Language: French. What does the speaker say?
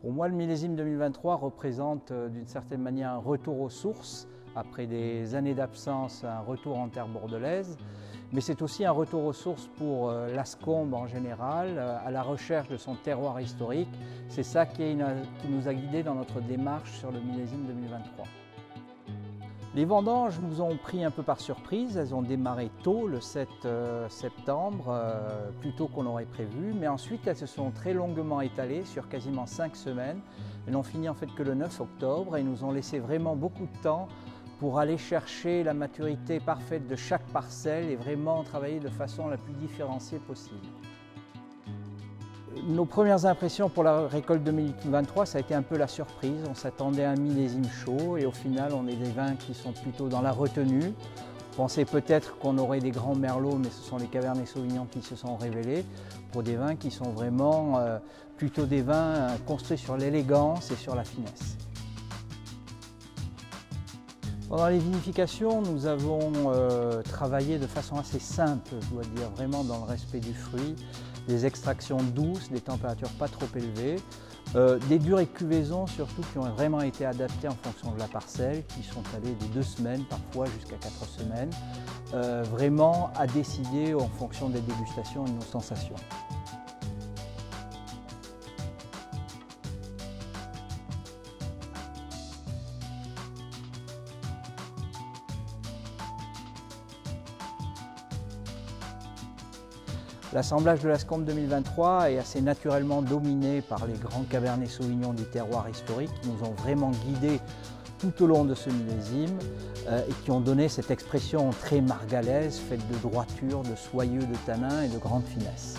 Pour moi, le millésime 2023 représente d'une certaine manière un retour aux sources. Après des années d'absence, un retour en terre bordelaise. Mais c'est aussi un retour aux sources pour l'Ascombe en général, à la recherche de son terroir historique. C'est ça qui nous a guidés dans notre démarche sur le millésime 2023. Les vendanges nous ont pris un peu par surprise. Elles ont démarré tôt, le 7 septembre, plus tôt qu'on aurait prévu. Mais ensuite, elles se sont très longuement étalées sur quasiment 5 semaines. Elles n'ont fini en fait que le 9 octobre et nous ont laissé vraiment beaucoup de temps pour aller chercher la maturité parfaite de chaque parcelle et vraiment travailler de façon la plus différenciée possible. Nos premières impressions pour la récolte 2023, ça a été un peu la surprise. On s'attendait à un millésime chaud et au final, on est des vins qui sont plutôt dans la retenue. On pensait peut-être qu'on aurait des grands merlots, mais ce sont les Cabernet Sauvignon qui se sont révélés pour des vins qui sont vraiment plutôt des vins construits sur l'élégance et sur la finesse. Pendant les vinifications, nous avons travaillé de façon assez simple, je dois dire, vraiment dans le respect du fruit, des extractions douces, des températures pas trop élevées, des durées de cuvaison surtout qui ont vraiment été adaptées en fonction de la parcelle, qui sont allées de 2 semaines parfois jusqu'à 4 semaines, vraiment à décider en fonction des dégustations et de nos sensations. L'assemblage de l'Ascombe 2023 est assez naturellement dominé par les grands Cabernet Sauvignon du terroir historique qui nous ont vraiment guidés tout au long de ce millésime et qui ont donné cette expression très margalaise, faite de droiture, de soyeux, de tanin et de grande finesse.